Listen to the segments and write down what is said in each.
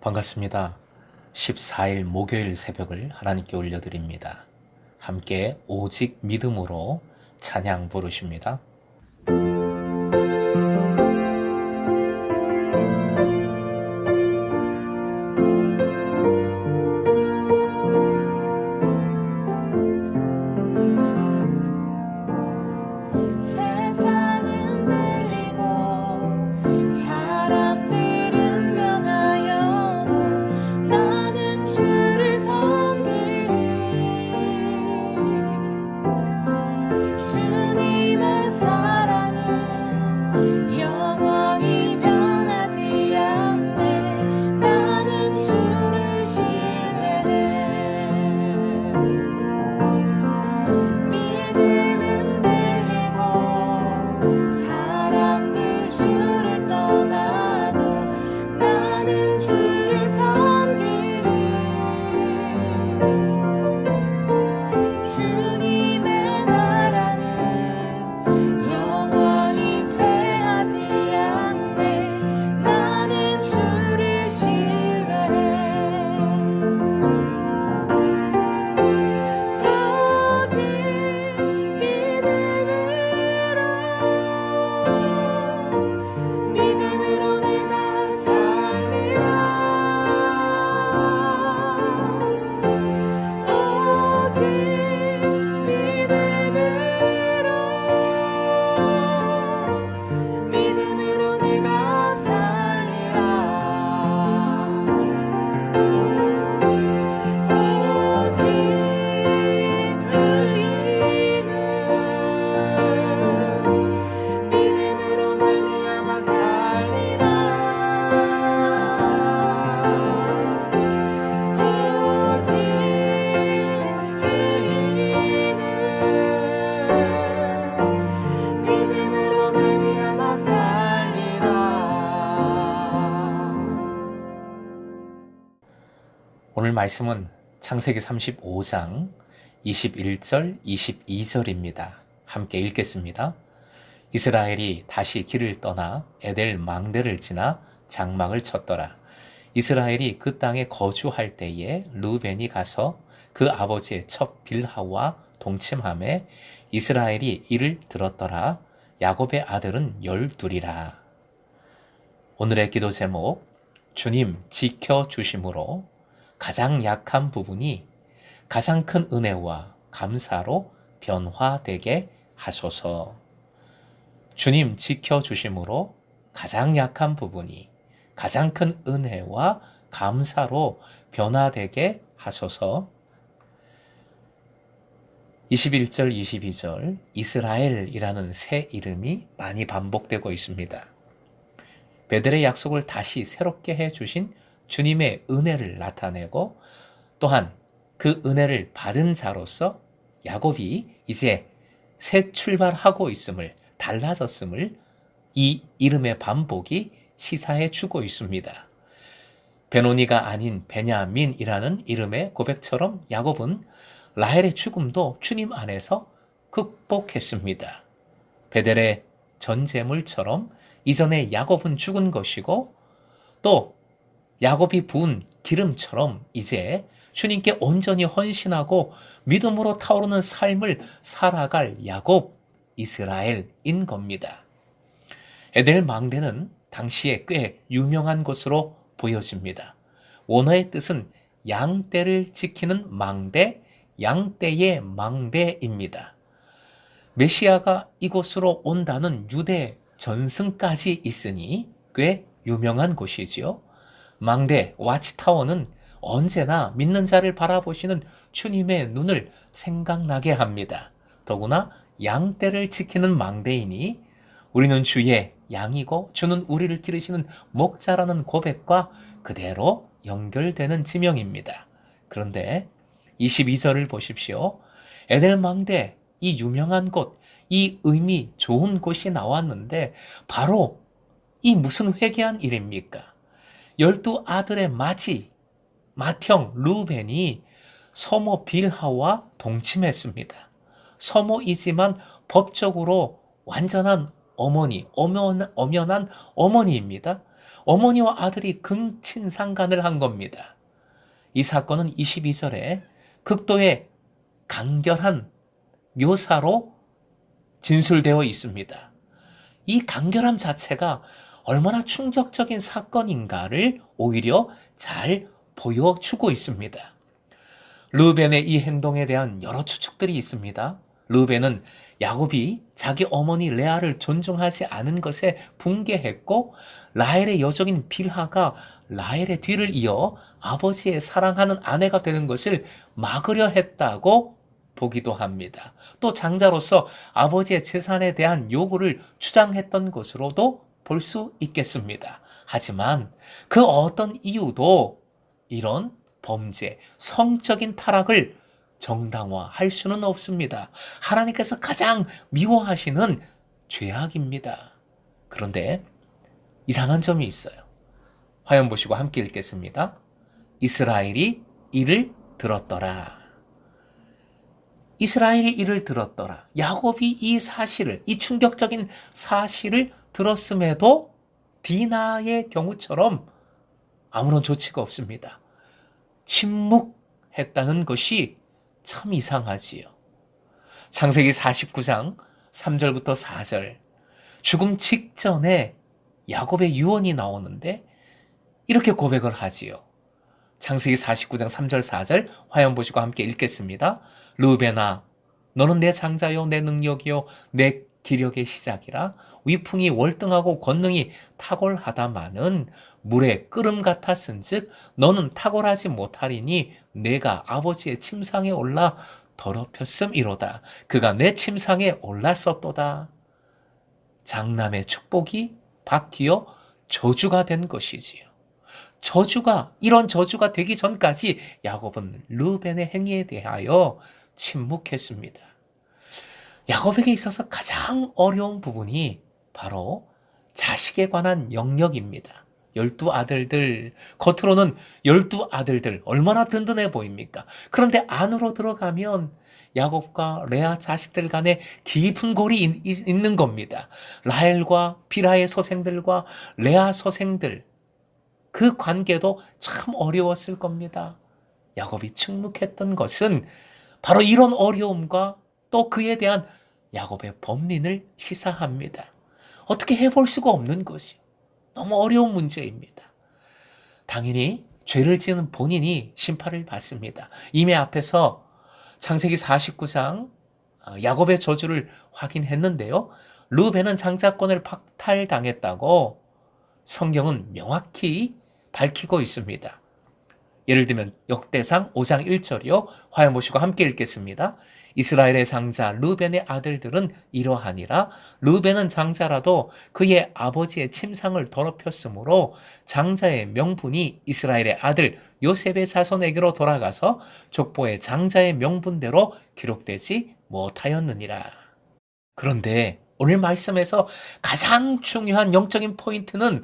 반갑습니다. 14일 목요일 새벽을 하나님께 올려드립니다. 함께 오직 믿음으로 찬양 부르십니다. 세상은 들리고 사람들은 변하여도 나는 주를 섬기리. 주님의 사랑은 영원히 변하지 않네. 나는 주를 신뢰해. 믿음은 들리고 사람들 주를 떠나도 나는 주를 섬기리. 주님의 나라는 영원히 쇠하지 않네. 나는 주를 신뢰해. 오직 믿음으로 내가 살리라. 오직 믿음으로 내가 살리라. 오직 의인은 믿음으로 말미암아 살리라. 오직 의인은 믿음으로 말미암아 살리라. 오늘 말씀은 창세기 35장 21절, 22절입니다. 함께 읽겠습니다. 이스라엘이 다시 길을 떠나 에델 망대를 지나 장막을 쳤더라. 이스라엘이 그 땅에 거주할 때에 르우벤이 가서 그 아버지의 첩 빌하와 동침하매 이스라엘이 이를 들었더라. 야곱의 아들은 12이라. 오늘의 기도 제목, 주님 지켜주심으로 가장 약한 부분이 가장 큰 은혜와 감사로 변화되게 하소서. 주님 지켜주심으로 가장 약한 부분이 가장 큰 은혜와 감사로 변화되게 하소서. 21절, 22절 이스라엘이라는 새 이름이 많이 반복되고 있습니다. 베델의 약속을 다시 새롭게 해주신 주님의 은혜를 나타내고 또한 그 은혜를 받은 자로서 야곱이 이제 새 출발하고 있음을, 달라졌음을 이 이름의 반복이 시사해 주고 있습니다. 베노니가 아닌 베냐민이라는 이름의 고백처럼 야곱은 라헬의 죽음도 주님 안에서 극복했습니다. 베델의 전제물처럼 이전에 야곱은 죽은 것이고 또 야곱이 부은 기름처럼 이제 주님께 온전히 헌신하고 믿음으로 타오르는 삶을 살아갈 야곱, 이스라엘인 겁니다. 에델 망대는 당시에 꽤 유명한 것으로 보여집니다. 원어의 뜻은 양떼를 지키는 망대, 양떼의 망대입니다. 메시아가 이곳으로 온다는 유대 전승까지 있으니 꽤 유명한 곳이지요. 망대, 와치타워는 언제나 믿는 자를 바라보시는 주님의 눈을 생각나게 합니다. 더구나 양떼를 지키는 망대이니 우리는 주의 양이고 주는 우리를 기르시는 목자라는 고백과 그대로 연결되는 지명입니다. 그런데 22절을 보십시오. 에델 망대, 이 유명한 곳, 이 의미 좋은 곳이 나왔는데 바로 이 무슨 회개한 일입니까? 12아들의 맏이 맏형 르우벤이 서모 빌하와 동침했습니다. 서모이지만 법적으로 완전한 어머니, 엄연한 어머니입니다. 어머니와 아들이 근친상간을 한 겁니다. 이 사건은 22절에 극도의 간결한 묘사로 진술되어 있습니다. 이 간결함 자체가 얼마나 충격적인 사건인가를 오히려 잘 보여주고 있습니다. 르우벤의 이 행동에 대한 여러 추측들이 있습니다. 르우벤은 야곱이 자기 어머니 레아를 존중하지 않은 것에 분개했고, 라헬의 여종인 빌하가 라헬의 뒤를 이어 아버지의 사랑하는 아내가 되는 것을 막으려 했다고 보기도 합니다. 또 장자로서 아버지의 재산에 대한 요구를 주장했던 것으로도 볼 수 있겠습니다. 하지만 그 어떤 이유도 이런 범죄, 성적인 타락을 정당화할 수는 없습니다. 하나님께서 가장 미워하시는 죄악입니다. 그런데 이상한 점이 있어요. 화면 보시고 함께 읽겠습니다. 이스라엘이 이를 들었더라. 이스라엘이 이를 들었더라. 야곱이 이 사실을, 이 충격적인 사실을 들었음에도 디나의 경우처럼 아무런 조치가 없습니다. 침묵했다는 것이 참 이상하지요. 창세기 49장 3절부터 4절, 죽음 직전에 야곱의 유언이 나오는데 이렇게 고백을 하지요. 창세기 49장 3절 4절 화면 보시고 함께 읽겠습니다. 르우벤아, 너는 내 장자요 내 능력이요 내 기력의 시작이라. 위풍이 월등하고 권능이 탁월하다마는 물의 끓음 같았은즉 너는 탁월하지 못하리니 내가 아버지의 침상에 올라 더럽혔음이로다. 그가 내 침상에 올랐었도다. 장남의 축복이 바뀌어 저주가 된 것이지요. 이런 저주가 되기 전까지 야곱은 르우벤의 행위에 대하여 침묵했습니다. 야곱에게 있어서 가장 어려운 부분이 바로 자식에 관한 영역입니다. 12아들들, 겉으로는 12아들들, 얼마나 든든해 보입니까? 그런데 안으로 들어가면 야곱과 레아 자식들 간에 깊은 골이 있는 겁니다. 라헬과 빌하의 소생들과 레아 소생들, 그 관계도 참 어려웠을 겁니다. 야곱이 침묵했던 것은 바로 이런 어려움과 또 그에 대한 야곱의 범민을 시사합니다. 어떻게 해볼 수가 없는 것이요. 너무 어려운 문제입니다. 당연히 죄를 지은 본인이 심판을 받습니다. 이미 앞에서 창세기 49장 야곱의 저주를 확인했는데요. 르우벤은 장자권을 박탈당했다고 성경은 명확히 밝히고 있습니다. 예를 들면 역대상 5장 1절이요. 화면 보시고 함께 읽겠습니다. 이스라엘의 장자 르우벤의 아들들은 이러하니라. 르우벤은 장자라도 그의 아버지의 침상을 더럽혔으므로 장자의 명분이 이스라엘의 아들 요셉의 자손에게로 돌아가서 족보의 장자의 명분대로 기록되지 못하였느니라. 그런데 오늘 말씀에서 가장 중요한 영적인 포인트는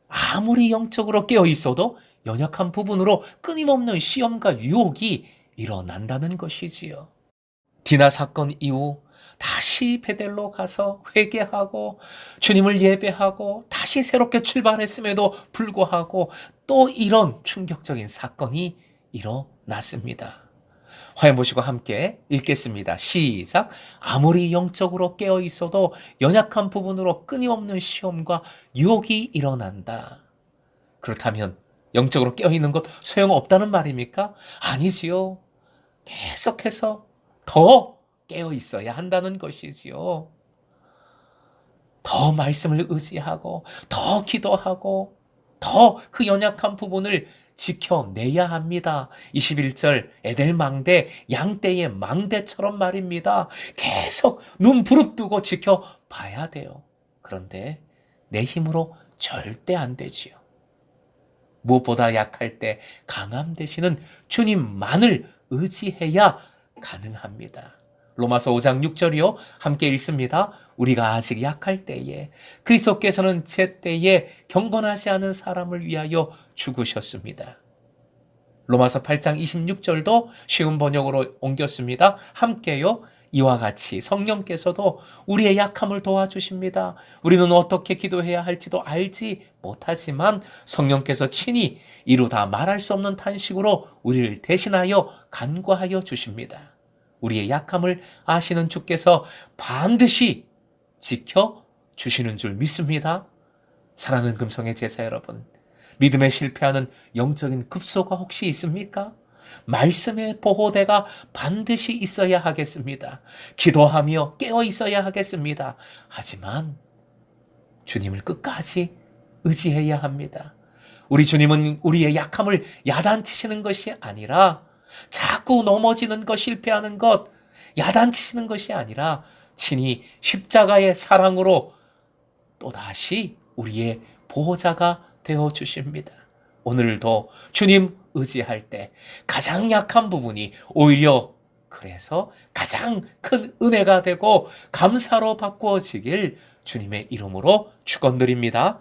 아무리 영적으로 깨어 있어도 연약한 부분으로 끊임없는 시험과 유혹이 일어난다는 것이지요. 디나 사건 이후 다시 베델로 가서 회개하고 주님을 예배하고 다시 새롭게 출발했음에도 불구하고 또 이런 충격적인 사건이 일어났습니다. 화면 보시고 함께 읽겠습니다. 시작. 아무리 영적으로 깨어 있어도 연약한 부분으로 끊임없는 시험과 유혹이 일어난다. 그렇다면 영적으로 깨어 있는 것 소용없다는 말입니까? 아니지요. 계속해서 더 깨어 있어야 한다는 것이지요. 더 말씀을 의지하고 더 기도하고 더 그 연약한 부분을 지켜내야 합니다. 21절 에델 망대 양떼의 망대처럼 말입니다. 계속 눈 부릅뜨고 지켜봐야 돼요. 그런데 내 힘으로 절대 안 되지요. 무엇보다 약할 때 강함 되시는 주님만을 의지해야 가능합니다. 로마서 5장 6절이요. 함께 읽습니다. 우리가 아직 약할 때에 그리스도께서는 제때에 경건하지 않은 사람을 위하여 죽으셨습니다. 로마서 8장 26절도 쉬운 번역으로 옮겼습니다. 함께요. 이와 같이 성령께서도 우리의 약함을 도와주십니다. 우리는 어떻게 기도해야 할지도 알지 못하지만 성령께서 친히 이루다 말할 수 없는 탄식으로 우리를 대신하여 간구하여 주십니다. 우리의 약함을 아시는 주께서 반드시 지켜 주시는 줄 믿습니다. 사랑하는 금성의 제자 여러분, 믿음에 실패하는 영적인 급소가 혹시 있습니까? 말씀의 보호대가 반드시 있어야 하겠습니다. 기도하며 깨어 있어야 하겠습니다. 하지만 주님을 끝까지 의지해야 합니다. 우리 주님은 우리의 약함을 야단치시는 것이 아니라 자꾸 넘어지는 것, 실패하는 것, 야단치시는 것이 아니라 친히 십자가의 사랑으로 또다시 우리의 보호자가 되어 주십니다. 오늘도 주님 의지할 때 가장 약한 부분이 오히려 그래서 가장 큰 은혜가 되고 감사로 바꾸어지길 주님의 이름으로 축원드립니다.